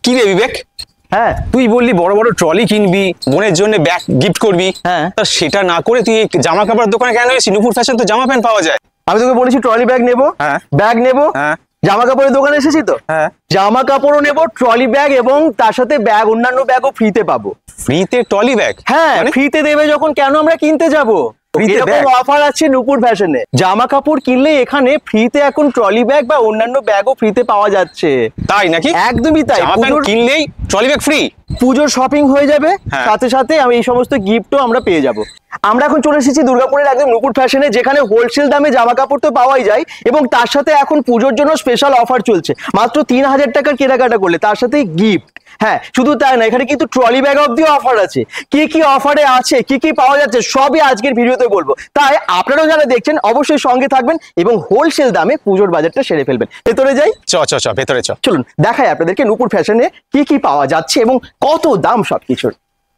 কি রে বিবেক? হ্যাঁ, তুই বললি বড় বড় ট্রলি কিনবি, বোনের জন্য ব্যাগ গিফট করবি। হ্যাঁ, তা সেটা না করে তুই জামা কাপড় দোকানে কেন এসেছিস? নূপুর ফ্যাশন তো জামা প্যান্ট পাওয়া যায়। আমি তোকে বলেছি ট্রলি ব্যাগ নেবো, হ্যাঁ ব্যাগ নেবো, হ্যাঁ জামা কাপড়ের দোকানে এসেছি তো, হ্যাঁ। জামা কাপড়ও নেবো, ট্রলি ব্যাগ এবং তার সাথে ব্যাগ, অন্যান্য ব্যাগও ফ্রিতে পাবো। ফ্রিতে ট্রলি ব্যাগ? হ্যাঁ, ফ্রিতে দেবে যখন কেন আমরা কিনতে যাবো? এরকম অফার আছে নূপুর ফ্যাশনে। জামা কাপড় কিনলে এখানে ফ্রিতে এখন ট্রলি ব্যাগ বা অন্যান্য ব্যাগও ফ্রিতে পাওয়া যাচ্ছে। তাই নাকি? একদমই তাই। জামা প্যান্ট কিনলেই ট্রলি ব্যাগ ফ্রি? পুজোর শপিং হয়ে যাবে, হ্যাঁ। সাথে সাথে আমি এই সমস্ত গিফটও আমরা পেয়ে যাব। আমরা এখন চলে এসেছি দুর্গাপুরের একদম নূপুর ফ্যাশনে, যেখানে হোলসেল দামে জামা কাপড় তো পাওয়াই যায় এবং তার সাথে এখন পুজোর জন্য স্পেশাল অফার চলছে। মাত্র 3000 টাকার কেনাকাটা করলে তার সাথে গিফট। হ্যাঁ, শুধু তাই না, এখানে কিন্তু ট্রলি ব্যাগ অব্দি অফার আছে। কি কি অফারে আছে, কি কি পাওয়া যাচ্ছে, সবই আজকের ভিডিওতে বলবো। তাই আপনারাও যারা দেখছেন অবশ্যই সঙ্গে থাকবেন এবং হোলসেল দামে পুজোর বাজারটা সেরে ফেলবেন। ভেতরে যাই, ভেতরে চলুন দেখাই আপনাদেরকে নূপুর ফ্যাশনে কি কি পাওয়া যাচ্ছে এবং কত দাম সবকিছুর।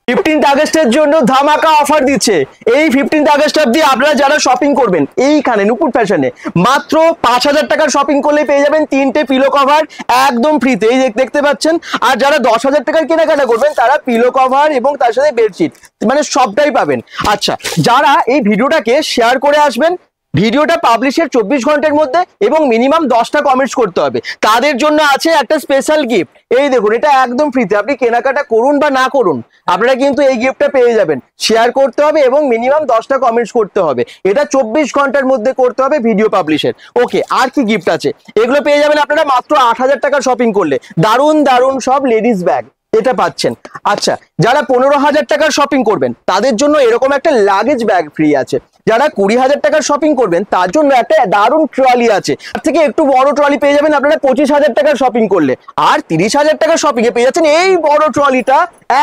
15th আগস্টের জন্য ধামাকা অফার দিচ্ছে। এই 15th আগস্ট অবধি আপনারা যারা শপিং করবেন এইখানে নূপুর ফ্যাশনে, মাত্র 5000 টাকার শপিং করলে পেয়ে যাবেন 3টে পিলো কভার একদম ফ্রিতে, এই দেখতে পাচ্ছেন। আর যারা 10,000 টাকার কেনাকাটা করবেন তারা পিলো কভার এবং তার সাথে বেডশিট, মানে সবটাই পাবেন। আচ্ছা, যারা এই ভিডিওটাকে শেয়ার করে আসবেন, ভিডিওটা পাবলিশের 24 ঘন্টার মধ্যে এবং মিনিমাম 10টা কমেন্টস করতে হবে, তাদের জন্য আছে একটা স্পেশাল গিফট। এই দেখুন, এটা একদম ফ্রিতে, আপনি কেনাকাটা করুন বা না করুন আপনারা কিন্তু এই গিফটটা পেয়ে যাবেন। শেয়ার করতে হবে এবং মিনিমাম 10টা কমেন্টস করতে হবে, এটা 24 ঘন্টার মধ্যে করতে হবে ভিডিও পাবলিশের। ওকে, আর কি গিফট আছে? এগুলো পেয়ে যাবেন আপনারা মাত্র 8000 টাকার শপিং করলে। দারুণ দারুণ সব লেডিস ব্যাগ এটা পাচ্ছেন। আচ্ছা, যারা 15,000 টাকার শপিং করবেন তাদের জন্য এরকম একটা লাগেজ ব্যাগ ফ্রি আছে। যারা 20,000 টাকার শপিং করবেন তার জন্য একটা দারুণ ট্রলি আছে। তার থেকে একটু বড় ট্রলি পেয়ে যাবেন আপনারা 25,000 টাকার শপিং করলে। আর 30,000 টাকার শপিং এ পেয়ে যাচ্ছেন এই বড় ট্রলিটা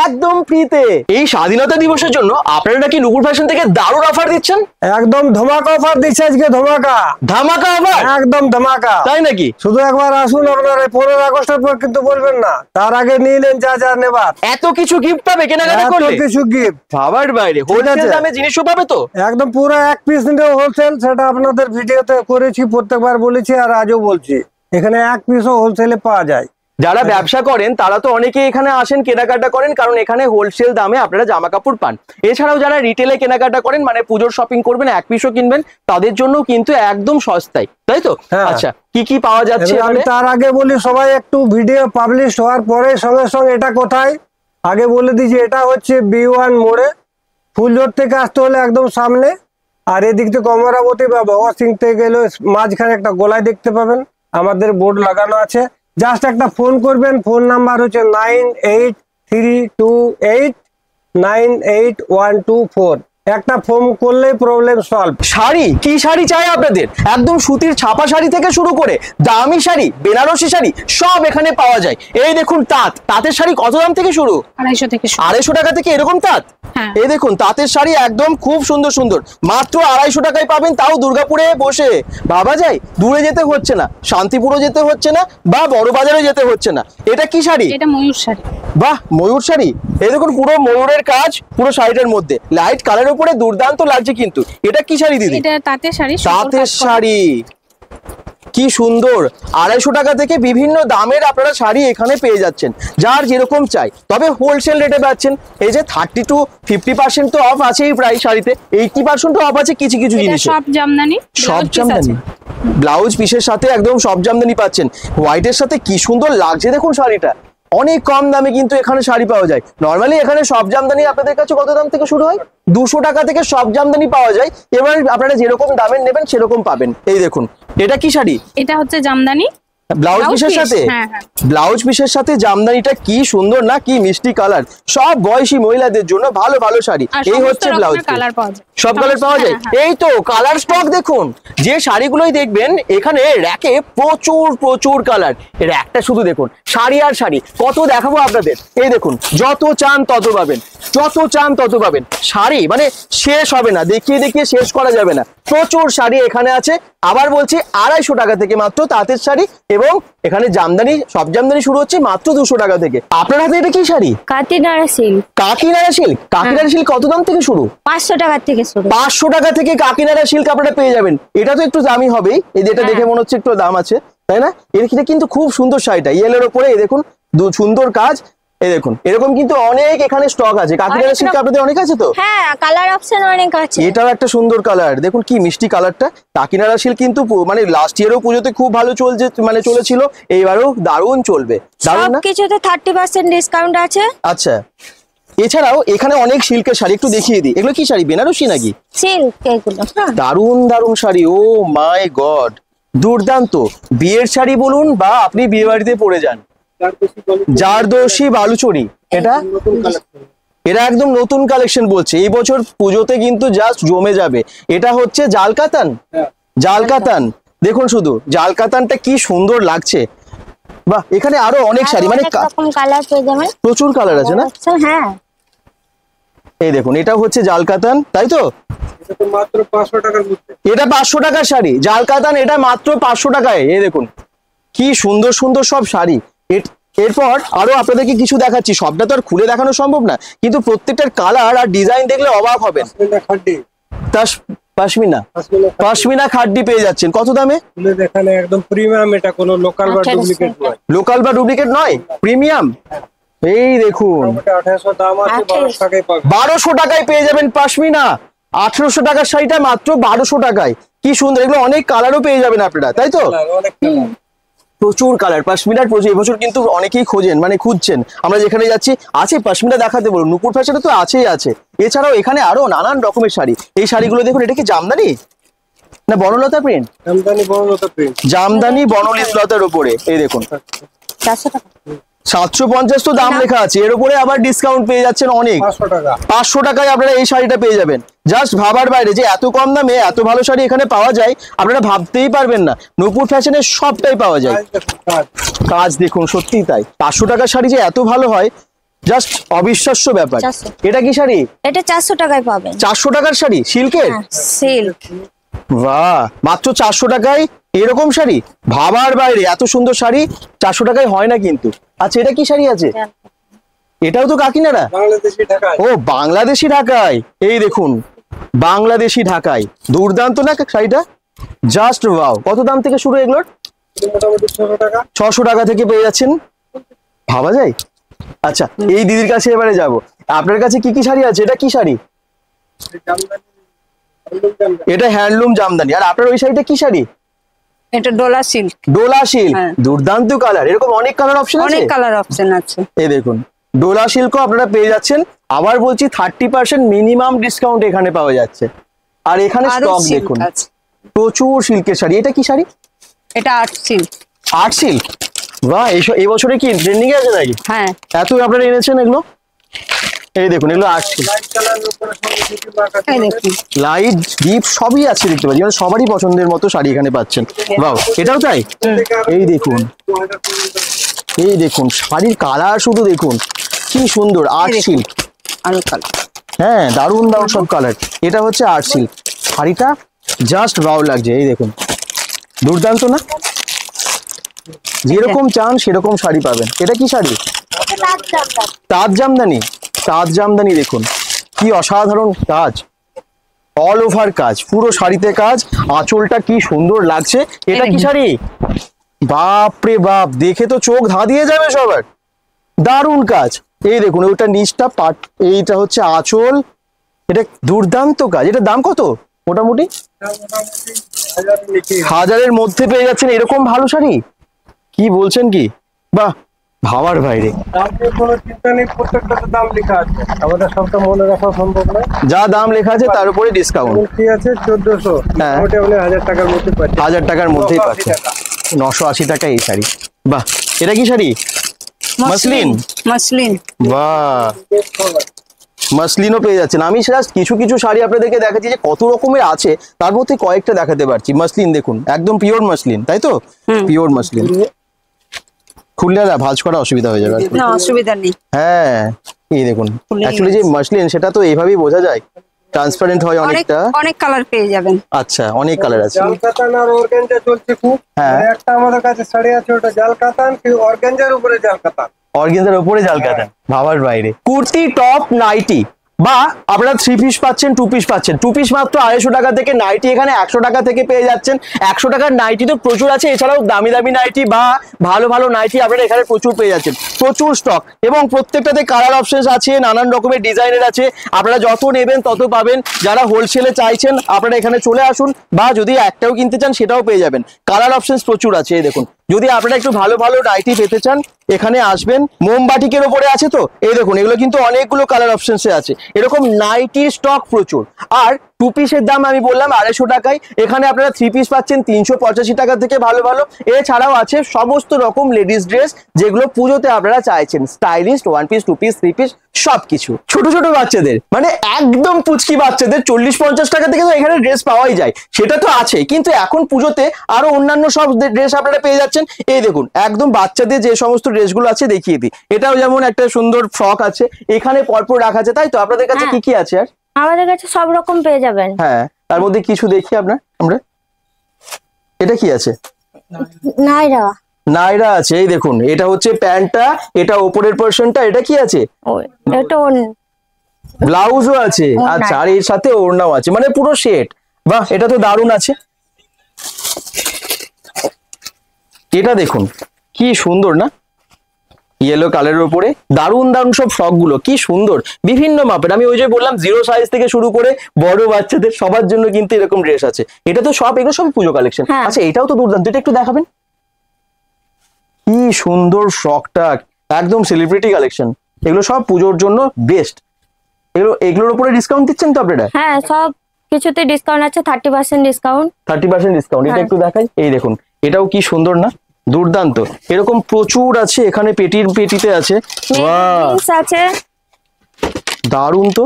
একদম ফ্রিতে। এই স্বাধীনতা দিবসের জন্য আপনারা নাকি নূপুর ফ্যাশন থেকে দারুণ অফার দিচ্ছেন। একদম ধামাকা অফার দিচ্ছে আজকে, ধামাকা অফার, একদম ধামাকা। তাই নাকি? শুধু একবার আসুন, আপনারা 15 আগস্টের পর কিন্তু বলবেন না, তার আগে নিয়ে নেন যা যা নেবার। এত কিছু গিফট পাবে কেনাকাটা করলে, এত কিছু গিফট ভাবার বাইরে। হোলসেল দামে জিনিসও পাবে তো একদম পুরো এক পিস নিলেও হোলসেল। সেটা আপনাদের ভিডিওতে করেছি, প্রত্যেকবার বলেছি আর আজও বলছি, এখানে এক পিসও হোলসেলে পাওয়া যায়। যারা ব্যবসা করেন তারা তো অনেকে এখানে আসেন, কেনাকাটা করেন, কারণ এখানে হোলসেল দামে আপনারা জামা কাপড় পান। এছাড়াও যারা রিটেলে কেনাকাটা করেন, মানে পুজোর শপিং করবেন, এক পিসও কিনবেন, তাদের জন্য কিন্তু একদম সস্তায়, তাই তো? আচ্ছা, কি কি পাওয়া যাচ্ছে? আমি তার আগে বলি, সবাই একটু ভিডিও পাবলিশ হওয়ার পরে সঙ্গে সঙ্গে এটা কোথায় আগে বলে দিয়েছি, এটা হচ্ছে B1 মোড়ে, ফুলজোর থেকে আসতে হলে একদম সামনে। আর এদিক থেকে অমরাবতী বা ভগৎ সিং থেকে গেলে মাঝখানে একটা গোলায় দেখতে পাবেন, আমাদের বোর্ড লাগানো আছে। জাস্ট একটা ফোন করবেন, ফোন নাম্বার হচ্ছে 9832898124। একটা ফোন করলেই প্রবলেম সলভ। শাড়ি, কি শাড়ি চাই আপনাদের? একদম সুতির ছাপা শাড়ি থেকে শুরু করে দামি শাড়ি, বেনারসি শাড়ি সব এখানে পাওয়া যায়। এই দেখুন তাঁতের শাড়ি কত দাম থেকে শুরু? 250 টাকা থেকে এরকম তাঁত। এই দেখুন তাঁতের শাড়ি একদম খুব সুন্দর সুন্দর, মাত্র 250 টাকায় পাবেন, তাও দুর্গাপুরে বসে। ভাবা যায়, দূরে যেতে হচ্ছে না, শান্তিপুরও যেতে হচ্ছে না বা বড় বাজারে যেতে হচ্ছে না। এটা কি শাড়ি? এটা ময়ূর শাড়ি। বাহ, ময়ূর শাড়ি। এই দেখুন পুরো ময়ূরের কাজ পুরো শাড়িটার মধ্যে, লাইট কালারের উপরে দুর্দান্ত লাগছে। কিন্তু এটা কি শাড়ি দিদি? এটা তাঁতের শাড়ি। তাঁতের শাড়ি, কি সুন্দর। 250 টাকা থেকে বিভিন্ন দামের আপনারা শাড়ি এখানে পেয়ে যাচ্ছেন, যার যেরকম চাই। তবে হোলসেল রেটে পাচ্ছেন। এই যে 30 to 50% তো অফ আছেই প্রায় শাড়িতে, 80% অফ আছে কিছু কিছু জিনিসে। সব জামদানি, ব্লাউজ পিসের সাথে একদম সব জামদানি পাচ্ছেন। হোয়াইটের সাথে কি সুন্দর লাগছে দেখুন শাড়িটা। অনেক কম দামে কিন্তু এখানে শাড়ি পাওয়া যায়। নর্মালি এখানে সব জামদানি আপনাদের কাছে কত দাম থেকে শুরু হয়? 200 টাকা থেকে সব জামদানি পাওয়া যায়। এবার আপনারা যেরকম দামের নেবেন সেরকম পাবেন। এই দেখুন, এটা কি শাড়ি? এটা হচ্ছে জামদানি, ব্লাউজ পিসের সাথে। ব্লাউজ পিসের সাথে জামদানিটা কি সুন্দর না, কি মিষ্টি কালার। সব বয়সী মহিলাদের জন্য ভালো ভালো শাড়ি। এই হচ্ছে ব্লাউজ, সব কালার পাওয়া যায়। এই তো কালার স্টক দেখুন, যে শাড়িগুলোই দেখবেন এখানে র্যাকে প্রচুর প্রচুর কালার। এর একটা শুধু দেখুন, শাড়ি আর শাড়ি কত দেখাবো আপনাদের। এই দেখুন, যত চান তত পাবেন, যত চান তত পাবেন। শাড়ি মানে শেষ হবে না, দেখিয়ে দেখিয়ে শেষ করা যাবে না। প্রচুর শাড়ি এখানে আছে। আবার বলছি 250 টাকা থেকে মাত্র তাঁতের শাড়ি, এবং এখানে জামদানি, সব জামদানি শুরু হচ্ছে মাত্র 200 টাকা থেকে। আপনার হাতে এটা কি sari? Kakinara silk. Kakinara silk. Kakinara silk কত দাম থেকে শুরু? 500 টাকা থেকে শুরু। 500 টাকা থেকে কাকিনাড়া সিল্ক আপনারা পেয়ে যাবেন। এটা তো একটু দামি হবেই, এই যেটা দেখে মনে হচ্ছে একটু দাম আছে, তাই না? এটা কিন্তু খুব সুন্দর শাড়িটা, ইয়েলোর উপরে এই দেখুন সুন্দর কাজ। এই দেখুন এরকম কিন্তু অনেক এখানে স্টক আছে। কাকিনাড়া সিল্ক আপনাদের অনেক আছে তো? হ্যাঁ, কালার অপশন অনেক আছে। এটাও একটা সুন্দর কালার, দেখুন কি মিষ্টি কালারটা। কাকিনাড়া সিল্ক কিন্তু মানে লাস্ট ইয়ারও পুজোতে খুব ভালো চলেছিল, এইবারও দারুণ চলবে। দারুণ না? সবকিছুতে 30% ডিসকাউন্ট আছে। আচ্ছা, এছাড়াও এখানে অনেক সিল্কের শাড়ি একটু দেখিয়ে দিই। এগুলো কি শাড়ি, বেনারসি নাকি? সিল্ক এগুলো। হ্যাঁ, দারুণ দারুণ শাড়ি, ও মাই গড, দুর্দান্ত। বিয়ের শাড়ি বলুন বা আপনি বিয়ে বাড়িতে পরে যান, জারদোশি বালুচরি, এটা একদম নতুন কালেকশন বলছে, এই বছর পুজোতে কিন্তু জাস্ট জমে যাবে। এটা হচ্ছে জাল কাতান, জাল কাতান, দেখুন শুধু জাল কাতানটা কি সুন্দর লাগছে। বাহ, এখানে আরো অনেক শাড়ি, মানে অনেক রকম কালার পেয়ে যাবেন। প্রচুর কালার আছে না? হ্যাঁ, এই দেখুন এটা হচ্ছে জাল কাতান, তাই তো? মাত্র 500 টাকার মধ্যে। এটা 500 টাকার শাড়ি, জাল কাতান, এটা মাত্র 500 টাকায়। এই দেখুন কি সুন্দর সুন্দর সব শাড়ি। এরপর আরো আপনাদেরকে কিছু দেখাচ্ছি, সবটা তো আর খুলে দেখানো সম্ভব না, কিন্তু প্রত্যেকটার কালার আর ডিজাইন দেখলে অবাক হবেন। পশমিনা, পশমিনা খাড্ডি পেয়ে যাচ্ছেন কত দামে? এখানে একদম প্রিমিয়াম, এটা কোনো লোকাল বা ডুপ্লিকেট নয়। লোকাল বা ডুপ্লিকেট নয়, প্রিমিয়াম। এই দেখুন 1800 দাম আছে, 1200 টাকায় পাবেন। 1200 টাকায় পেয়ে যাবেন পশমিনা। 1800 টাকার শাড়িটা মাত্র 1200 টাকায়, কি সুন্দর। এগুলো অনেক কালারও পেয়ে যাবেন আপনারা, তাই তো? অনেক কালার, প্রচুর কালার। পশমিনার প্রচুর, এবছর কিন্তু অনেকেই খোঁজেন, মানে খুঁজছেন। আমরা যেখানে যাচ্ছি আছে পশমিনা দেখাতে বলুন, নূপুর ফ্যাশনে তো আছেই আছে। এছাড়াও এখানে আরো নানান রকমের শাড়ি। এই শাড়িগুলো দেখুন, এটা কি জামদানি না বনলতা প্রিন্ট? জামদানি বনলতা প্রিন্ট, জামদানি বনলতার উপরে। এই দেখুন 400 টাকা। 750 তো দাম লেখা আছে, এর উপরে আবার ডিসকাউন্ট পেয়ে যাচ্ছেন অনেক। 500 টাকা। 500 টাকায় আপনারা এই শাড়িটা পেয়ে যাবেন। জাস্ট ভাবার বাইরে যে এত কম দামে এত ভালো শাড়ি এখানে পাওয়া যায়, আপনারা ভাবতেই পারবেন না। নূপুর ফ্যাশনের সবটাই পাওয়া যায়। কাজ দেখুন, সত্যিই তাই। 500 টাকার শাড়ি যে এত ভালো হয়, জাস্ট অবিশ্বাস্য ব্যাপার। 400 এটা কি শাড়ি? এটা 400 টাকায় পাবেন। 400 টাকার শাড়ি, সিল্কের? সিল্ক। বাহ, মাত্র 400 টাকায় এরকম শাড়ি, ভাবার বাইরে। এত সুন্দর শাড়ি 400 টাকায় হয় না কিন্তু। আচ্ছা, এটা কি শাড়ি আছে? এটাও তো কাকিনাড়া? বাংলাদেশি ঢাকায়। ও, বাংলাদেশি ঢাকায়। এই দেখুন বাংলাদেশি ঢাকায়, দুর্দান্ত না শাড়িটা? Just wow. কত দাম থেকে শুরু এগুলোর? মোটামুটি 600 টাকা। 600 টাকা থেকে পেয়ে যাচ্ছেন, ভাবা যায়। আচ্ছা, এই দিদির কাছে এবারে যাব। আপনার কাছে কি কি শাড়ি আছে? এটা কি শাড়ি? এটা হ্যান্ডলুম জামদানি। আর আপনার ওই শাড়িটা কি শাড়ি? এটা ডোলা সিল্ক। ডোলা সিল্ক, হ্যাঁ। দুর্দান্ত কালার। এরকম অনেক কালার অপশন আছে, অনেক কালার অপশন আছে। এই দেখুন ডোলা সিল্কও আপনারা পেয়ে যাচ্ছেন। আবার বলছি 30% মিনিমাম ডিসকাউন্ট এখানে পাওয়া যাচ্ছে। আর এখানে আরো স্টক সিল্ক দেখুন, আছে। প্রচুর সিল্কের শাড়ি। এটা কি শাড়ি? এটা আর্ট সিল্ক। আর্ট সিল্ক, বাহ। এই বছরে কি ট্রেন্ডিং এ আছে নাকি? হ্যাঁ, এত আপনারা এনেছেন এগুলো? এই দেখুন এগুলো আর্ট সিল্ক, লাইট কালারের উপরে সব কিছু মাখা এই আছে। দেখুন। লাইট ডিপ সবই আছে দেখতে পাচ্ছি, মানে সবারই পছন্দের মতো শাড়ি এখানে পাচ্ছেন। বাহ, এটাও তাই। এই দেখুন, 2000 পর্যন্ত। এই দেখুন শাড়ির কালার শুধু দেখুন কি সুন্দর। আর্ট সিল্ক, আরো কালার। হ্যাঁ দারুণ দারুণ সব কালার। এটা হচ্ছে আর্ট সিল্ক, শাড়িটা জাস্ট ভালো লাগছে। এই দেখুন দুর্দান্ত না? যেরকম চান সেরকম শাড়ি পাবেন। এটা কি শাড়ি? তাঁত জামদানি, তাঁত জামদানি দেখুন কি অসাধারণ কাজ, অল ওভার কাজ, পুরো শাড়িতে কাজ। আঁচলটা কি সুন্দর লাগছে। এটা কি শাড়ি? বাপ রে বাপ, দেখে তো চোখ ধাঁধিয়ে যাবে সবার। দারুণ কাজ। এই দেখুন ওটা নিচটা পাট, এইটা হচ্ছে আঁচল। এটা দুর্দান্ত কাজ। এটার দাম কত মোটামুটি? মোটামুটি 1000 নিচে। 1000-এর মধ্যে পেয়ে যাচ্ছেন এরকম ভালো শাড়ি? কি বলছেন কি, বাহ, ভাবার বাইরে। দাম নিয়ে কোনো চিন্তা নেই, প্রত্যেকটাতে দাম লেখা আছে। আমাদের সবটা মনে রাখা সম্ভব নয়। যা দাম লেখা আছে তার উপরে ডিসকাউন্ট। কি আছে 1400, হ্যাঁ। মোটামুটি আপনি 1000 টাকার মধ্যে পাচ্ছেন। 1000 টাকার মধ্যেই 980 পাচ্ছেন। টাকা। 980 টাকা এই শাড়ি। বাহ, এটা কি শাড়ি? Muslin, muslin. বাহ, বেশ ভালো। মসলিনও পেয়ে যাচ্ছেন। আমি জাস্ট কিছু কিছু শাড়ি আপনাদেরকে দেখাচ্ছি যে কত রকমের আছে, তার মধ্যে কয়েকটা দেখাতে পারছি। মসলিন দেখুন, একদম পিওর মসলিন, তাই তো? Pure muslin. খুললে না ভাঁজ করা অসুবিধা হয়ে যাবে আর কি। না, অসুবিধা নেই। হ্যাঁ, এই দেখুন খুলেই অ্যাকচুয়ালি যে মসলিন সেটা তো এইভাবেই বোঝা যায়, ট্রান্সপারেন্ট হয় অনেক অনেকটা। অনেক কালার পেয়ে যাবেন। আচ্ছা, অনেক কালার আছে। জাল কাতান আর অর্গানজা চলছে খুব। হ্যাঁ। আর একটা আমাদের কাছে শাড়ি আছে, ওটা জাল কাতান, কি অর্গানজার উপরে জাল কাতান। অর্গেনজার উপরে জাল কাতান, ভাবার বাইরে। কুর্তি, টপ, নাইটি বা আপনারা 3 পিস পাচ্ছেন, 2 পিস পাচ্ছেন। 2 পিস মাত্র 250 টাকা থেকে, নাইটি এখানে 100 টাকা থেকে পেয়ে যাচ্ছেন। 100 টাকার নাইটি তো প্রচুর আছে, এছাড়াও দামি দামি নাইটি বা ভালো ভালো নাইটি আপনারা এখানে প্রচুর পেয়ে যাচ্ছেন, প্রচুর স্টক। এবং প্রত্যেকটাতে কালার অপশন আছে, নানান রকমের ডিজাইনের আছে, আপনারা যত নেবেন তত পাবেন। যারা হোলসেলে চাইছেন আপনারা এখানে চলে আসুন, বা যদি একটাও কিনতে চান সেটাও পেয়ে যাবেন। কালার অপশন প্রচুর আছে। এই দেখুন, যদি আপনারা একটু ভালো ভালো নাইটি পেতে চান এখানে আসবেন। মোমবাটিকের ওপরে আছে তো, এই দেখুন এগুলো কিন্তু অনেকগুলো কালার অপশনসে আছে। এরকম নাইটির স্টক প্রচুর। আর 2 পিসের দাম আমি বললাম 250 টাকায়, এখানে আপনারা 3 পিস পাচ্ছেন 385 টাকা থেকে ভালো ভালো। এছাড়াও আছে সমস্ত রকম লেডিস ড্রেস যেগুলো পুজোতে আপনারা চাইছেন, স্টাইলিস্ট 1 পিস 2 পিস 3 পিস সবকিছু। ছোট ছোট বাচ্চাদের মানে একদম পুচকি বাচ্চাদের 40-50 টাকা থেকে তো এখানে ড্রেস পাওয়াই যায়, সেটা তো আছে। কিন্তু এখন পুজোতে আরো অন্যান্য সব ড্রেস আপনারা পেয়ে যাচ্ছেন। এই দেখুন একদম বাচ্চাদের যে সমস্ত ড্রেসগুলো আছে দেখিয়ে দিই। এটাও যেমন একটা সুন্দর ফ্রক আছে, এখানে পরপর রাখা আছে, তাই তো? আপনাদের কাছে কি কি আছে আর? আমাদের কাছে সব রকম পেয়ে যাবেন। হ্যাঁ, তার মধ্যে কিছু দেখি আমরা। এটা কি আছে? নাইরা। নাইরা আছে। এই দেখুন এটা হচ্ছে প্যান্টটা, এটা উপরের পোরশনটা। এটা কি আছে? এটা ব্লাউজও আছে। ওড়না। আচ্ছা, আর এর সাথে ওড়নাও আছে, মানে পুরো সেট। বাহ, এটা তো দারুণ আছে। এটা দেখুন কি সুন্দর না, ইয়েলো কালারের উপরে দারুণ দারুণ সব ফ্রক গুলো, কি সুন্দর বিভিন্ন মাপের। আমি ওই যে বললাম 0 সাইজ থেকে শুরু করে বড় বাচ্চাদের সবার জন্য কিন্তু এরকম ড্রেস আছে। এটা তো সব, এগুলো সব পুজো কালেকশন। হ্যাঁ। আচ্ছা, এটাও তো দুর্দান্ত, এটা একটু দেখাবেন। কি সুন্দর ফ্রকটা, একদম সেলিব্রিটি কালেকশন। এগুলো সব পুজোর জন্য বেস্ট। এগুলোর উপরে ডিসকাউন্ট দিচ্ছেন তো আপনারা? হ্যাঁ, সব কিছুতে ডিসকাউন্ট আছে, 30% ডিসকাউন্ট। 30% ডিসকাউন্ট। এটা হ্যাঁ। একটু দেখাই। এই দেখুন এটাও কি সুন্দর না, দুর্দান্ত। এরকম প্রচুর আছে এখানে, পেটিতে আছে। বাহ, জিন্স আছে। দারুণ তো।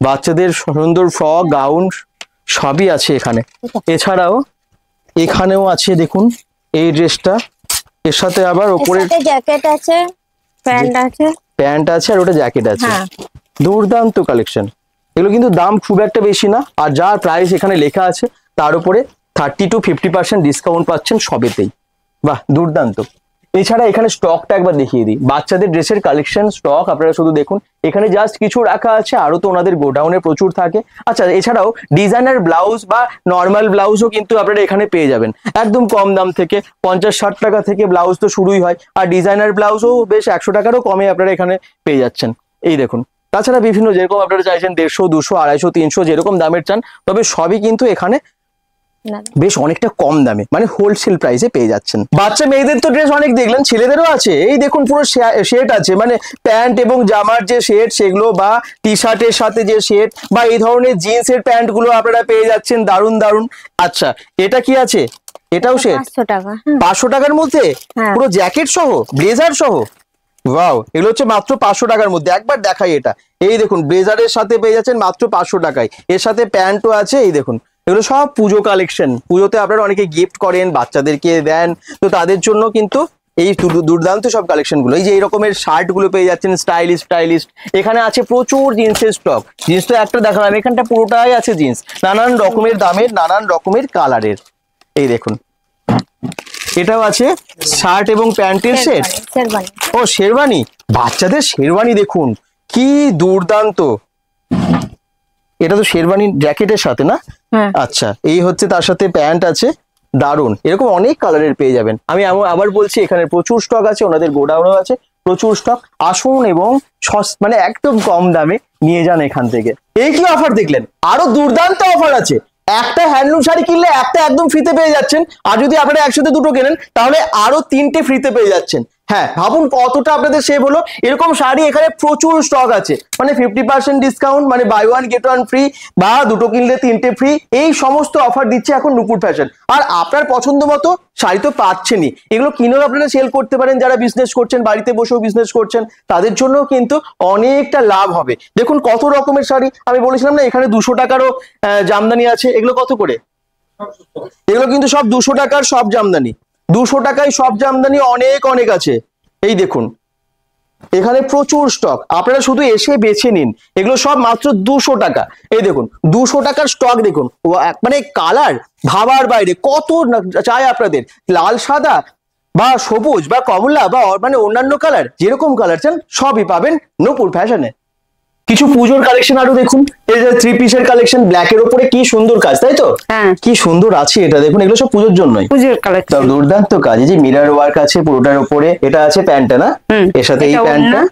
বাচ্চাদের সুন্দর ফ্রক গাউন সবই আছে এখানে। এছাড়াও এখানেও আছে দেখুন এই ড্রেসটা, এর সাথে আবার এর ওপরে সাথে জ্যাকেট আছে, প্যান্ট আছে। প্যান্ট আছে, আর ওটা জ্যাকেট আছে। হ্যাঁ। দুর্দান্ত কালেকশন। এগুলো কিন্তু দাম খুব একটা বেশি না, আর যা প্রাইস এখানে লেখা আছে তার উপরে 30 to 50% ডিসকাউন্ট পাচ্ছেন সবেতেই। বাহ, দুর্দান্ত। এছাড়া এখানে স্টকটা একবার দেখিয়ে দিই। বাচ্চাদের ড্রেসের কালেকশন স্টক আপনারা শুধু দেখুন, এখানে জাস্ট কিছু রাখা আছে, আরো তো ওনাদের গোডাউনে প্রচুর থাকে। আচ্ছা, এছাড়াও ডিজাইনার ব্লাউজ বা নর্মাল ব্লাউজও কিন্তু আপনারা এখানে পেয়ে যাবেন একদম কম দাম থেকে। 50-60 টাকা থেকে ব্লাউজ তো শুরুই হয়, আর ডিজাইনার ব্লাউজও বেশ 100 টাকারও কমে আপনারা এখানে পেয়ে যাচ্ছেন। এই দেখুন, তাছাড়া বিভিন্ন যেরকম আপনারা চাইছেন 150, 200, 250, 300 যেরকম দামের চান, তবে সবই কিন্তু এখানে না, বেশ অনেকটা কম দামে, মানে হোলসেল প্রাইসে পেয়ে যাচ্ছেন। বাচ্চা মেয়েদের তো ড্রেস অনেক দেখলেন, ছেলেদেরও আছে। এই দেখুন পুরো শেড আছে, মানে প্যান্ট এবং জামার যে শেড সেগুলো, বা টি শার্টের সাথে যে শেড, বা এই ধরনের জিন্সের প্যান্ট গুলো আপনারা পেয়ে যাচ্ছেন দারুণ দারুণ। আচ্ছা, এটা কি আছে? এটাও শেড 500 টাকা। 500 টাকার মধ্যে, হ্যাঁ। পুরো জ্যাকেট সহ, ব্লেজার সহ। ওয়াও, এগুলো হচ্ছে মাত্র 500 টাকার মধ্যে। একবার দেখাই এটা। এই দেখুন ব্লেজারের সাথে পেয়ে যাচ্ছেন মাত্র 500 টাকায়। এর সাথে প্যান্টও আছে। এই দেখুন এগুলো সব পুজো কালেকশন। পুজোতে আপনারা অনেকে গিফট করেন, বাচ্চাদেরকে দেন, তো তাদের জন্য কিন্তু এই দুর্দান্ত সব কালেকশন গুলো। এই যে এই রকমের শার্ট গুলো পেয়ে যাচ্ছেন স্টাইলিস্ট। এখানে আছে প্রচুর জিন্সের স্টক। জিন্স তো একটা দেখালাম, এখানটা পুরোটাই আছে জিন্স, নানান রকমের দামের, নানান রকমের কালারের। এই দেখুন এটাও আছে শার্ট এবং প্যান্টের সেট। শেরবানি। ও শেরওয়ানি, বাচ্চাদের শেরওয়ানি দেখুন কি দুর্দান্ত। এটা তো শেরওয়ানি জ্যাকেটের সাথে না? হ্যাঁ। আচ্ছা, এই হচ্ছে তার সাথে প্যান্ট আছে, দারুন। এরকম অনেক কালারের পেয়ে যাবেন। আমি আবার বলছি এখানে প্রচুর স্টক আছে, ওনাদের গোডাউনও আছে প্রচুর স্টক। আসুন এবং মানে একদম কম দামে নিয়ে যান এখান থেকে। এই কি অফার দেখলেন? আরো দুর্দান্ত অফার আছে। একটা হ্যান্ডলুম শাড়ি কিনলে একটা একদম ফ্রিতে পেয়ে যাচ্ছেন, আর যদি আপনারা একসাথে দুটো কেনেন তাহলে আরো 3টে ফ্রিতে পেয়ে যাচ্ছেন। হ্যাঁ, ভাবুন কতটা আপনাদের সেভ হলো। এরকম শাড়ি এখানে প্রচুর স্টক আছে, মানে 50% ডিসকাউন্ট, মানে buy one get one free, বা দুটো কিনলে 3টে ফ্রি। এই সমস্ত অফার দিচ্ছে এখন নূপুর ফ্যাশন। আর আপনার পছন্দ মতো শাড়ি তো পাচ্ছেনই, এগুলো কিনেও আপনারা সেল করতে পারেন। যারা বিজনেস করছেন, বাড়িতে বসেও বিজনেস করছেন, তাদের জন্য কিন্তু অনেকটা লাভ হবে। দেখুন কত রকমের শাড়ি। আমি বলেছিলাম না এখানে 200 টাকারও জামদানি আছে। এগুলো কত করে? এগুলো কিন্তু সব 200 টাকার সব জামদানি। 200 টাকায় সব জামদানি অনেক আছে। এই দেখুন এখানে প্রচুর স্টক, আপনারা শুধু এসে বেছে নিন। এগুলো সব মাত্র 200 টাকা। এই দেখুন 200 টাকার স্টক দেখুন, মানে কালার ভাবার বাইরে। কত চাই আপনাদের, লাল সাদা বা সবুজ বা কমলা বা মানে অন্যান্য কালার, যেরকম কালার চান সবই পাবেন নূপুর ফ্যাশনে। কিছু পুজোর কালেকশন আরো দেখুন, এই যে 3 পিসের কালেকশন, ব্ল্যাকের উপরে কি সুন্দর কাজ, তাই তো? হ্যাঁ। কি সুন্দর আছে এটা, দেখুন এগুলো সব পুজোর জন্যই। পুজোর তা কালেকশন। দুর্দান্ত কাজ, এই যে মিরর ওয়ার্ক আছে পুরোটার উপরে, এটা আছে প্যান্টটা না, এর সাথে এই এটা প্যান্টটা, ওড়না।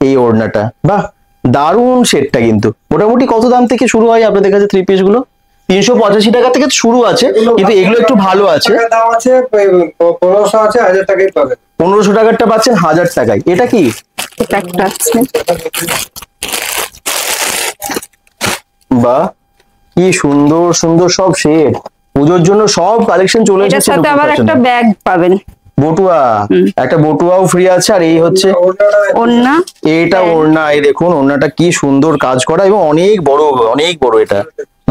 এই ওড়নাটা, বাহ দারুণ সেটটা। কিন্তু মোটামুটি কত দাম থেকে শুরু হয় আপনাদের কাছে 3 পিস গুলো? 385 টাকা থেকে শুরু আছে, কিন্তু এগুলো একটু ভালো আছে। টাকা দাম আছে 1500 আছে, 1000 টাকায় পাবেন। 1500 টাকারটা পাচ্ছেন 1000 টাকায়। এটা কি? এটা একটা আছে। বাহ কি সুন্দর সুন্দর সব শেড, পুজোর জন্য সব কালেকশন চলে এটার এসেছে। সাথে আবার একটা ব্যাগ পাবেন। বটুয়া, একটা বটুয়াও ফ্রি আছে। আর এই হচ্ছে ওড়না। এটা ওড়না, এই দেখুন ওড়নাটা কি সুন্দর কাজ করা এবং অনেক বড়, অনেক বড়, এটা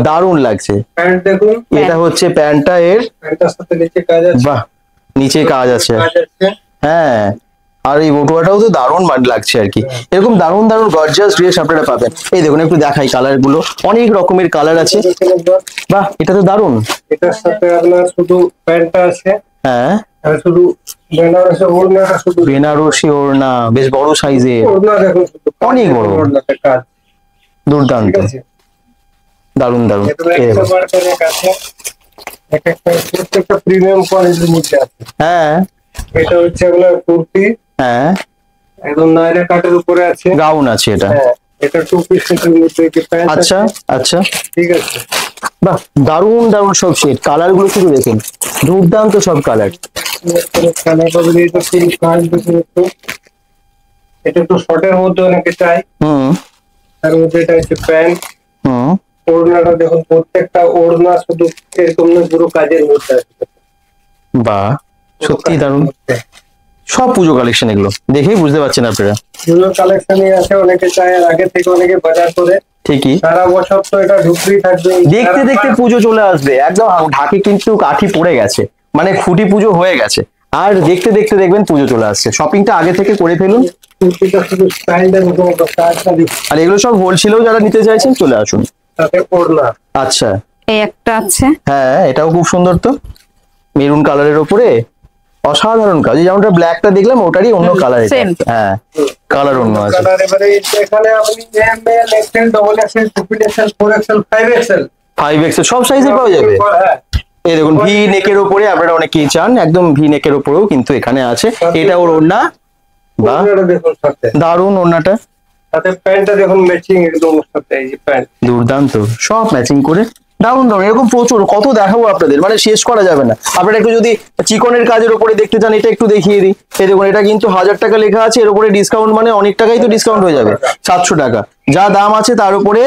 দারুণ লাগছে। প্যান্ট দেখুন, এটা হচ্ছে প্যান্টটা, এর প্যান্টটার সাথে নিচে কাজ আছে। বাহ নিচে কাজ আছে, কাজ আছে। হ্যাঁ। আর এই বটুয়াটাও তো দারুণ লাগছে আর কি। এরকম দারুণ দারুণ গর্জিয়াস ড্রেস আপনারা পাবেন। এই দেখুন একটু দেখাই কালার গুলো, অনেক রকমের কালার আছে। দেখুন একবার, বাহ এটা তো দারুণ। এটার সাথে আপনার শুধু প্যান্টটা আছে, হ্যাঁ আর শুধু বেনারসি ওড়নাটা, শুধু বেনারসি ওড়না, বেশ বড় সাইজের, ওড়না দেখুন, শুধু অনেক বড়। ওড়নাতে কাজ, দুর্দান্ত, ঠিক আছে? দারুণ দারুণ। এটা এই দেখুন। 100 করে কাছে, এক একটা প্রত্যেকটা প্রিমিয়াম কোয়ালিটির মধ্যে আছে। হ্যাঁ এটা হচ্ছে আপনার কুর্তি, হ্যাঁ একদম নাইরা কাটের উপরে আছে। গাউন আছে এটা। হ্যাঁ, এটা 2 পিসের মধ্যে কি প্যান্ট আচ্ছা আছে, আচ্ছা, ঠিক আছে? বাহ দারুণ দারুণ সব শেড, কালার গুলো শুধু দেখুন, দুর্দান্ত সব কালার। কালার পাবেন, এটা পুরো কাজ দেখুন একটু। এটা একটু শর্টের মধ্যে অনেকে চাই, হুম তার মধ্যে এটা হচ্ছে প্যান্ট। হুম, ওড়নাটা দেখুন, প্রত্যেকটা ওড়না শুধু এরকম না, পুরো কাজের মধ্যে আছে। বাহ পুরো সত্যি কাজের দারুণ। মধ্যে। সব পুজো কালেকশন এগুলো দেখেই বুঝতে পারছেন আপনারা। পুজোর কালেকশনই আছে, অনেকে চায়, আর আগে থেকে অনেকে বাজার করে। ঠিকই, সারা বছর তো এটা ঢুকতেই থাকবে। দেখতে দেখতে পুজো চলে আসবে একদম। ঢাকে কিন্তু কাঠি পড়ে গেছে, মানে খুঁটি পুজো হয়ে গেছে, আর দেখতে দেখতে দেখবেন পুজো চলে আসছে। শপিংটা আগে থেকে করে ফেলুন। কুর্তিটা শুধু স্টাইলটা দেখুন, কাজটা দেখুন, আর এগুলো সব হোলসেলেও যারা নিতে চাইছেন চলে আসুন। তাতে ওড়না। আচ্ছা, এই একটা আছে। হ্যাঁ এটাও খুব সুন্দর তো, মেরুন কালারের উপরে অসাধারণ কাজ। যেমনটা ব্ল্যাকটা দেখলাম ওটারই অন্য কালার, এটা same। হ্যাঁ কালার অন্য আছে। কালার এবারে এখানে আপনি M L XL, double XL, triple XL, 4 XL, 5 XL, 5X সব সাইজে পাওয়া যাবে। হ্যাঁ। এই দেখুন ভি নেকের উপরে, আপনারা অনেকেই চান একদম ভি নেকের উপরেও কিন্তু এখানে আছে। এটা ওর ওড়না, বাহ ওড়নাটা দেখুন সাথে, দারুণ ওড়নাটা, সাথে প্যান্টটা দেখুন ম্যাচিং একদম ওর সাথে, এই যে প্যান্ট। দুর্দান্ত সব ম্যাচিং করে, দারুণ দারুণ। এরকম প্রচুর, কত দেখাবো আপনাদের, মানে শেষ করা যাবে না। আপনারা একটু যদি চিকনের কাজের উপরে দেখতে চান, এটা একটু দেখিয়ে দিই। এই দেখুন এটা কিন্তু 1000 টাকা লেখা আছে, এর উপরে ডিসকাউন্ট মানে অনেক টাকাই তো ডিসকাউন্ট হয়ে যাবে। 700 টাকা যা দাম আছে তার উপরে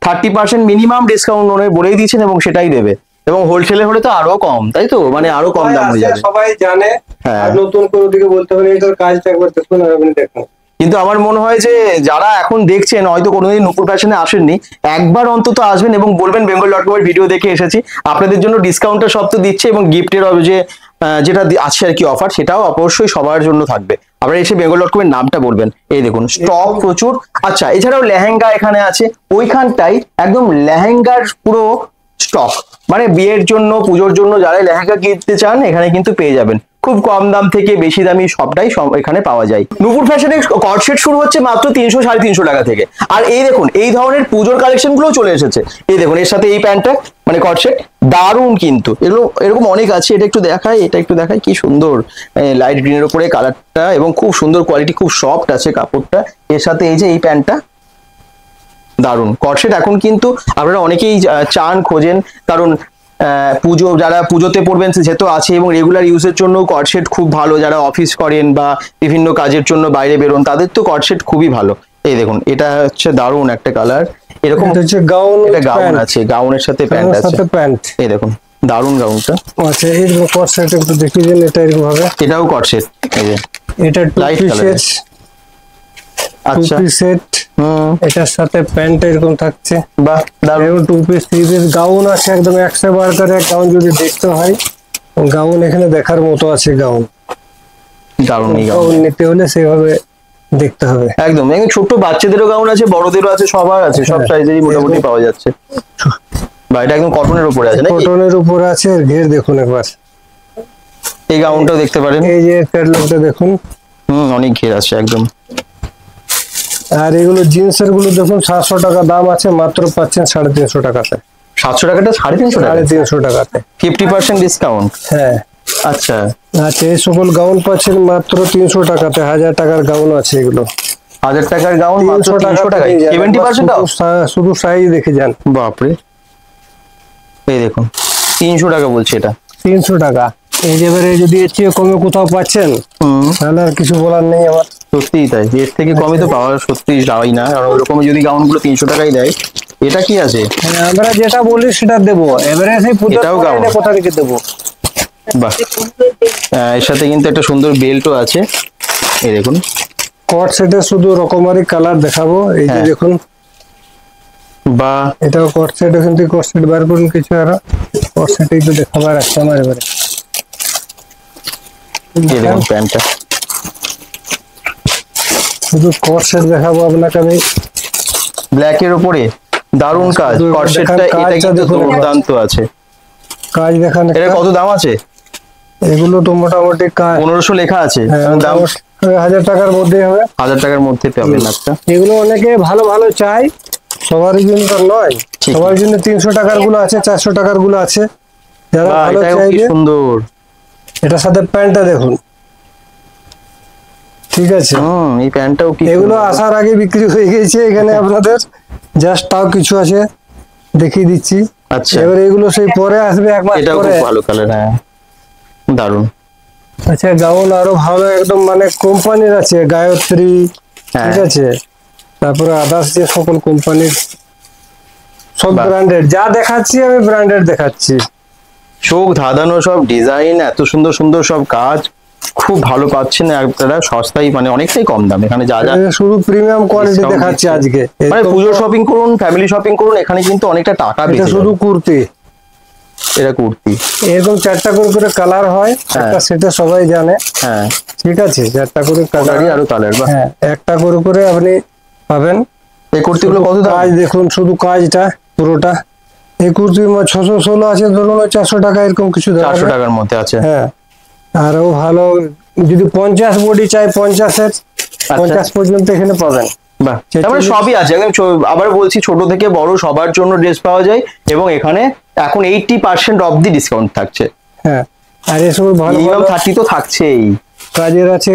30% মিনিমাম ডিসকাউন্ট ওনারা বলেই দিয়েছেন, এবং সেটাই দেবে। এবং হোলসেলে হলে তো আরো কম, তাই তো, মানে আরো কম দাম হয়ে যাবে। সবাই জানে, হ্যাঁ। আর নতুন করে ওদিকে বলতে হবে এটার কাজটা একবার দেখুন, আর আপনি দেখুন। কিন্তু আমার মনে হয় যে যারা এখন দেখছেন হয়তো কোনোদিন নূপুর ফ্যাশনে আসেননি, একবার অন্তত আসবেন এবং বলবেন bengal.com এর ভিডিও দেখে এসেছি। আপনাদের জন্য ডিসকাউন্টটা সব তো দিচ্ছে, এবং গিফটের যে যেটা আছে আর কি অফার, সেটাও অবশ্যই সবার জন্য থাকবে। আপনারা এসে bengal.com এর নামটা বলবেন। এই দেখুন স্টক প্রচুর। আচ্ছা এছাড়াও লেহেঙ্গা এখানে আছে, ওইখানটাই একদম লেহেঙ্গার পুরো স্টক, মানে বিয়ের জন্য পুজোর জন্য যারা লেহেঙ্গা কিনতে চান এখানে কিন্তু পেয়ে যাবেন। খুব কম দাম থেকে বেশি দামি সবটাই এখানে পাওয়া যায়। নূপুর ফ্যাশনে কট সেট শুরু হচ্ছে মাত্র 300 350 টাকা থেকে। আর এই দেখুন এই ধরনের পুজোর কালেকশন গুলো চলে এসেছে। এই দেখুন এর সাথে এই প্যান্টটা, মানে কট সেট দারুণ কিন্তু। এগুলো এরকম অনেক আছে, এটা একটু দেখাই, এটা একটু দেখাই, কি সুন্দর লাইট গ্রিনের উপরে কালারটা, এবং খুব সুন্দর কোয়ালিটি, খুব সফট আছে কাপড়টা। এর সাথে এই যে এই প্যান্টটা দারুণ। কটসেট এখন কিন্তু আপনারা অনেকেই চান, খোঁজেন, কারণ পুজো যারা পুজোতে পরবেন সে তো আছে, এবং রেগুলার ইউজের জন্য কটসেট খুব ভালো। যারা অফিস করেন বা বিভিন্ন কাজের জন্য বাইরে বেরোন তাদের তো কটসেট খুবই ভালো। এই দেখুন এটা হচ্ছে দারুণ একটা কালার, এরকম এটা হচ্ছে গাউন, এটা গাউন আছে, গাউনের সাথে প্যান্ট আছে। সাথে প্যান্ট। এই দেখুন দারুণ গাউনটা। আচ্ছা এইরকম কট সেট একটু দেখিয়ে দিন, এটা এরকম হবে। এটাও কটসেট, এই যে এটা two Light piece colour set, আচ্ছা, 2 পিস সেট, এটার সাথে প্যান্ট এরকম থাকছে। বাহ দারুণ। এরকম 2 পিস 3 পিস গাউন আছে, একদম 100 বার করে গাউন যদি দেখতে হয়, গাউন এখানে দেখার মতো আছে। গাউন দারুণ এই গাউন, গাউন নিতে হলে সেভাবে দেখতে হবে। একদম একদম ছোট বাচ্চাদেরও গাউন আছে, বড়দেরও আছে, সবার আছে, সব হ্যাঁ। সাইজেরই মোটামুটি পাওয়া যাচ্ছে। বা এটা একদম কটনের উপরে আছে নাকি? কটনের উপর আছে, এর ঘের দেখুন একবার। এই গাউনটাও দেখতে পারেন, এই যে ক্যাটালগটা দেখুন, অনেক ঘের আছে একদম। আর এগুলো জিন্সের গুলো দেখুন 700 টাকা দাম আছে, মাত্র পাচ্ছেন 350 টাকাতে। 700 টাকাটা 350 টাকা, 350 টাকাতে 50% ডিসকাউন্ট। হ্যাঁ আচ্ছা আচ্ছা, এই সকল গাউন পাচ্ছেন মাত্র 300 টাকাতে। 1000 টাকার গাউন আছে এগুলো, 1000 টাকার গাউন মাত্র 300 টাকায়, 70% অফ। শুধু সাইজ দেখে যান। বাপরে, এই দেখুন 300 টাকা বলছে এটা। 300 টাকা। এই যে এবারে যদি এর চেয়ে কমে কোথাও পাচ্ছেন তাহলে আর কিছু বলার নেই আমার। সত্যিই তাই, এর থেকে কমে তো পাওয়া সত্যি যাওয়াই না, কারণ ওইরকম যদি গাউন গুলো 300 টাকাই দেয়। এটা কি আছে? হ্যাঁ, আমরা যেটা বলি সেটা দেবো, এবারে সেই এটাও গাউন? কোথা থেকে দেবো? বাহ, এর সাথে কিন্তু একটা সুন্দর বেল্টও আছে, এই দেখুন। কট সেটে শুধু রকমারি কালার দেখাবো, এই যে হ্যাঁ। দেখুন। বা এটাও কট সেট, এখান থেকে কট সেট বার করুন কিছু, আর কট সেট একটু দেখাবার আছে আমার এবারে। এই দেখুন প্যান্টটা, শুধু কট সেট দেখাবো আপনাকে আমি। ব্ল্যাক এর উপরে দারুণ কাজ, শুধু কটসেটটা দেখান, এটা কাজটা কিন্তু দেখুন একবার। দুর্দান্ত আছে। কাজ দেখান এটা একটা। কত দাম আছে? এগুলো তো মোটামুটি কাজ 1500 লেখা আছে, হ্যাঁ, দাম 1000 টাকার মধ্যে হবে। 1000 টাকার মধ্যে পাবেন একটা। এগুলো অনেকে ভালো ভালো চাই, সবারই জন্য তো নয়। ঠিক। সবার জন্য 300 টাকার গুলো আছে, 400 টাকার গুলো আছে, যারা বাহ, ভালো এটাও কি চাইবে। সুন্দর। এটার সাথে প্যান্টটা দেখুন, ঠিক আছে। এই প্যান্টটাও কি এগুলো সুন্দর। আসার আগে বিক্রি হয়ে গেছে এখানে আপনাদের, জাস্ট তাও কিছু আছে দেখিয়ে দিচ্ছি। আচ্ছা, এবার এগুলো সেই পরে আসবে, এক মাস এটাও পরে। খুব ভালো কালার, হ্যাঁ দারুণ। আচ্ছা, গাউন আরো ভালো একদম, মানে কোম্পানির আছে, গায়ত্রী, হ্যাঁ। ঠিক আছে, তারপরে আদার্স যে সকল কোম্পানির, সব বাহ। ব্র্যান্ডেড যা দেখাচ্ছি আমি ব্র্যান্ডেড দেখাচ্ছি। চোখ ধাঁধানো সব ডিজাইন, এত সুন্দর সুন্দর সব কাজ, খুব ভালো পাচ্ছেন আপনারা সস্তায়, মানে অনেকটাই কম দাম এখানে যা যা এটা শুধু প্রিমিয়াম কোয়ালিটি discount দেখাচ্ছি দিচ্ছে। আজকে। মানে এরকম পুজো তো- শপিং করুন, ফ্যামিলি শপিং করুন, এখানে কিন্তু অনেকটা টাকা এটা বেঁচে শুধু যাবে। কুর্তি, এটা কুর্তি, এরকম 4টা করে কালার হয় হ্যাঁ। একটা সেটে, সবাই জানে, হ্যাঁ ঠিক আছে। 4টা করে কালার, কালারই আরো কালার। বা হ্যাঁ, একটা করে আপনি পাবেন। এই কুর্তিগুলো কত দাম? কাজ দেখুন, শুধু কাজটা পুরোটা। এই কুর্তি 616 আছে, ধরুন ওই 400 টাকা এরকম কিছু ধরা 400 যাবে। টাকার মধ্যে আছে। হ্যাঁ, আরো ভালো যদি 50 বডি চাই, 50-এর 50 পর্যন্ত এখানে পাবেন। বাহ, তার মানে সবই আছে একদম। আবার বলছি, ছোট থেকে বড় সবার জন্য ড্রেস পাওয়া যায়, এবং এখানে এখন 80% অব্দি ডিসকাউন্ট থাকছে। হ্যাঁ, আর এসব ভালো মিনিমাম ভালো 30 তো থাকছেই। কাজের আছে,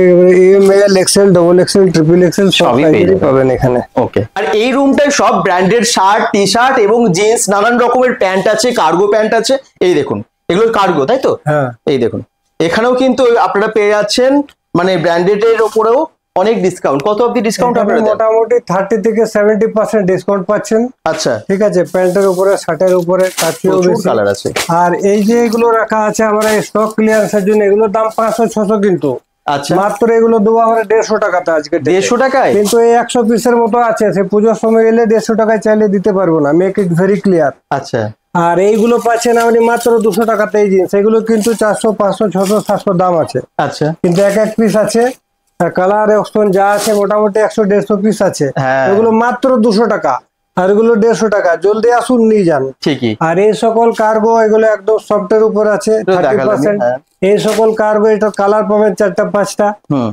M L, XL, double XL, triple XL সব সবই পেয়ে সাইজেরই যাবেন। পাবেন এখানে। ওকে। আর এই রুমটায় সব ব্র্যান্ডেড শার্ট, টি শার্ট এবং জিন্স, নানান রকমের প্যান্ট আছে, কার্গো প্যান্ট আছে। এই দেখুন, এগুলো কার্গো, তাই তো? হ্যাঁ, এই দেখুন, এখানেও কিন্তু আপনারা পেয়ে যাচ্ছেন, মানে ব্র্যান্ডেড এর উপরেও অনেক ডিসকাউন্ট। কত অবধি ডিসকাউন্ট এখানে আপনারা দেন? মোটামুটি 30 থেকে 70% ডিসকাউন্ট পাচ্ছেন, আচ্ছা, ঠিক আছে। প্যান্টের উপরে, শার্টের উপরে, তার চেয়েও প্রচুর বেশি। কালার আছে। আর এই যে এগুলো রাখা আছে আমরা স্টক ক্লিয়ারেন্সের জন্য, এগুলোর দাম 500-600, কিন্তু আচ্ছা, মাত্র এগুলো দেবো আমরা 150 টাকাতে আজকে। 150 টাকায়? কিন্তু এই 100 পিসের মতো আছে, সে পুজোর সময় এলে 150 টাকায় চাইলে দিতে পারবো না, মেক ইট ভেরি ক্লিয়ার। আচ্ছা, আর এইগুলো পাচ্ছেন আপনি মাত্র 200 টাকাতে এই জিনিস। এগুলো কিন্তু 400, 500, 600, 700 দাম আছে, আচ্ছা। কিন্তু এক পিস আছে। কালার অপশন যা আছে মোটামুটি 100-150 পিস আছে। হ্যাঁ। এগুলো মাত্র 200 টাকা, আর এগুলো 150 টাকা। জলদি আসুন, নিয়ে যান। ঠিকই। আর এই সকল কার্গো, এগুলো একদম সফটের উপর আছে, এটা দেখালামই, 30%। হ্যাঁ। এই সকল কার্গো, এটা কালার পাবেন 4টা-5টা, হুম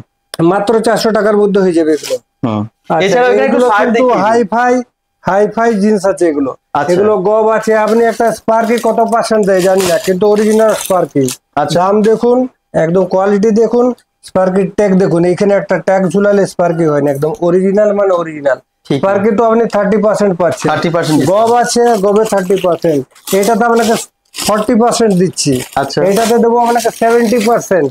মাত্র 400 টাকার মধ্যে হয়ে যাবে এগুলো। হুম। আচ্ছা, এছাড়াও এখানে একটু এগুলো শার্ট কিন্তু দেখিয়ে দিন। হাই-ফাই জিন্স আছে এগুলো। আচ্ছা। এগুলো গব আছে। আপনি একটা স্পার্কি কত পার্সেন্ট দেয় জানি না, কিন্তু অরিজিনাল স্পার্কি। আচ্ছা। দাম দেখুন, একদম কোয়ালিটি দেখুন, স্পার্কির ট্যাগ দেখুন। এখানে একটা ট্যাগ ঝুলালে স্পার্কি হয় না, একদম অরিজিনাল, মানে অরিজিনাল। ঠিক। স্পার্কি তো আপনি 30% পাচ্ছেন। 30% গব আছে, গবে 30%। এটাতে আপনাকে 40% দিচ্ছি। আচ্ছা। এটাতে দেবো আপনাকে 70%।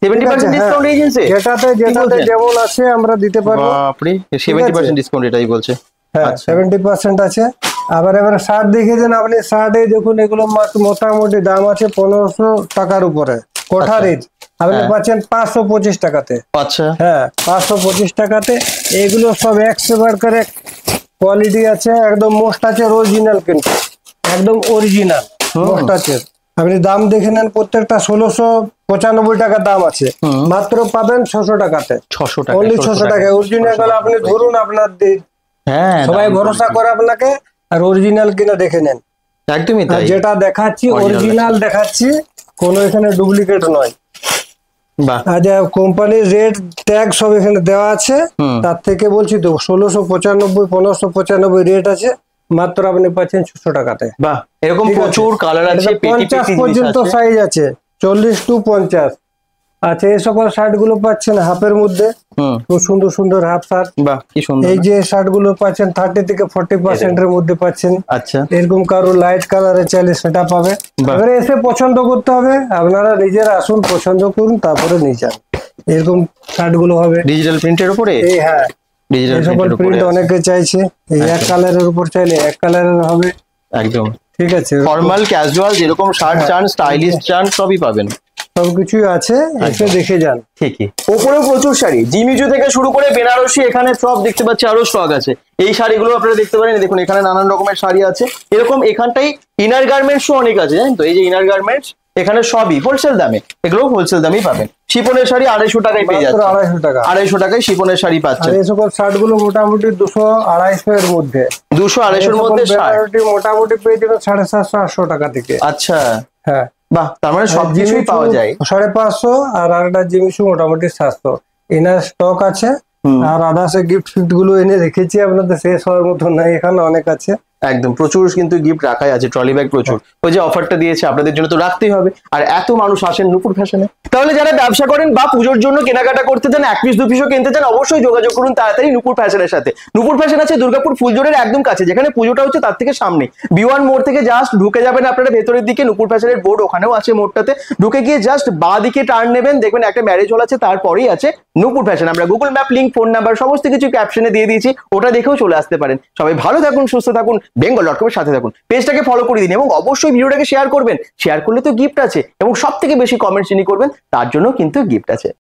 70% ডিসকাউন্ট এই জিনিসে? যেটাতে বলছেন? যেমন আছে আমরা দিতে পারবো। বাপরে, 70% ডিসকাউন্ট এটাই বলছে। হ্যাঁ, আচ্ছা। 70% আছে। এবারে শার্ট দেখিয়ে দেন আপনি। শার্টে দেখুন, এগুলো মোটামুটি দাম আছে 1500 টাকার উপরে। কোঠারির আপনি হ্যাঁ। পাচ্ছেন 525 টাকাতে। আচ্ছা, হ্যাঁ, 525 টাকাতে। এগুলো সব একবার করে কোয়ালিটি আছে, একদম মোস্ট আছে অরিজিনাল, কিন্তু একদম অরিজিনাল মোস্ট আছে। আপনি দাম দেখে নেন, প্রত্যেকটা 1695 টাকা দাম আছে, মাত্র পাবেন 600 টাকাতে। 600 টাকা। অনলি 600 টাকা। অরিজিনাল গেলে আপনি ধরুন, আপনার হ্যাঁ, সবাই ভরসা করে আপনাকে, আর অরিজিনাল কিনা দেখে নেন। একদমই আর তাই। যেটা দেখাচ্ছি Original অরিজিনাল দেখাচ্ছি, কোনো এখানে ডুপ্লিকেট নয়। বাহ আর যা কোম্পানির রেট ট্যাগ সব এখানে দেওয়া আছে, তার থেকে বলছি তো 1695 1595 রেট আছে, মাত্র আপনি পাচ্ছেন 600 টাকাতে। বাহ, এরকম ঠিক আছে? প্রচুর কালার আছে, এটা পেটি 50 পেটি পর্যন্ত জিনিস আছে। সাইজ আছে, 40 to 50। আচ্ছা, এই সকল শার্ট গুলো পাচ্ছেন হাফের মধ্যে, খুব সুন্দর সুন্দর হাফ শার্ট। বাহ, কি সুন্দর। এই যে শার্ট গুলো পাচ্ছেন 30 থেকে 40% এর মধ্যে পাচ্ছেন। আচ্ছা, এরকম কারো লাইট কালারে চাইলে সেটা পাবে। বাহ। এবারে এসে পছন্দ করতে হবে, আপনারা নিজেরা আসুন, পছন্দ করুন, তারপরে নিয়ে যান। এরকম শার্ট গুলো হবে ডিজিটাল প্রিন্টের উপরে, এই, হ্যাঁ, ডিজিটাল এই সকল প্রিন্টের উপরে প্রিন্ট আছে। অনেকে চাইছে। এই এক কালারের উপর চাইলে এক কালারের হবে, একদম ঠিক আছে? ফর্মাল ক্যাজুয়াল যেরকম শার্ট চান, স্টাইলিশ চান, সবই পাবেন। সবকিছুই আছে, এসে দেখে যান। ঠিকই। ওপরেও প্রচুর শাড়ি, জিমিচু থেকে শুরু করে বেনারসি, এখানে সব দেখতে পাচ্ছি, আরো স্টক আছে। এই শাড়িগুলো আপনারা দেখতে পারেন, দেখুন এখানে নানান রকমের শাড়ি আছে। এরকম এখানটাই ইনার গার্মেন্টসও অনেক আছে, জানেন তো? এই যে ইনার গার্মেন্টস, এখানে সবই হোলসেল দামে, এগুলো হোলসেল দামেই পাবেন। শিপনের শাড়ি 250 টাকায় পেয়ে মাত্র যাচ্ছে, 250 টাকা। 250 টাকায় শিপনের শাড়ি আর পাচ্ছেন। এই সকল শার্ট গুলো মোটামুটি 200-250 এর মধ্যে, 200-250 এর মধ্যে শার্ট। মোটামুটি পেয়ে যাবেন 750-800 টাকা থেকে। আচ্ছা, হ্যাঁ, বাহ, তার মানে সবকিছুই পাওয়া যায়। 550, আর একটা জিনিসও মোটামুটি 700 এনার স্টক আছে। আর আদার্স গিফট ফিফট গুলো এনে রেখেছি, আপনাদের শেষ হওয়ার মতো নাই, এখানে অনেক আছে। একদম প্রচুর কিন্তু গিফট রাখাই আছে, ট্রলি ব্যাগ প্রচুর। ওই যে অফারটা দিয়েছে আপনাদের জন্য তো রাখতেই হবে, আর এত মানুষ আসেন নূপুর ফ্যাশনে। তাহলে যারা ব্যবসা করেন বা পুজোর জন্য কেনাকাটা করতে চান, 1 পিস 2 পিসও কিনতে চান, অবশ্যই যোগাযোগ করুন তাড়াতাড়ি নূপুর ফ্যাশনের সাথে। নূপুর ফ্যাশন আছে দুর্গাপুর ফুলজোরের একদম কাছে, যেখানে পুজোটা হচ্ছে তার থেকে সামনে। B1 মোড় থেকে জাস্ট ঢুকে যাবেন আপনারা ভেতরের দিকে, নূপুর ফ্যাশনের বোর্ড ওখানেও আছে মোড়টাতে। ঢুকে গিয়ে জাস্ট বাঁ দিকে টার্ন নেবেন, দেখবেন একটা ম্যারেজ হল আছে, তারপরেই আছে নূপুর ফ্যাশন। আমরা Google map link, phone number সমস্ত কিছু ক্যাপশনে দিয়ে দিয়েছি, ওটা দেখেও চলে আসতে পারেন। সবাই ভালো থাকুন, সুস্থ থাকুন, bengal.com-এর সাথে থাকুন। পেজটাকে ফলো করে দিন এবং অবশ্যই ভিডিওটাকে শেয়ার করবেন। শেয়ার করলে তো গিফট আছে, এবং সব থেকে বেশি কমেন্টস যিনি করবেন তার জন্য কিন্তু গিফট আছে।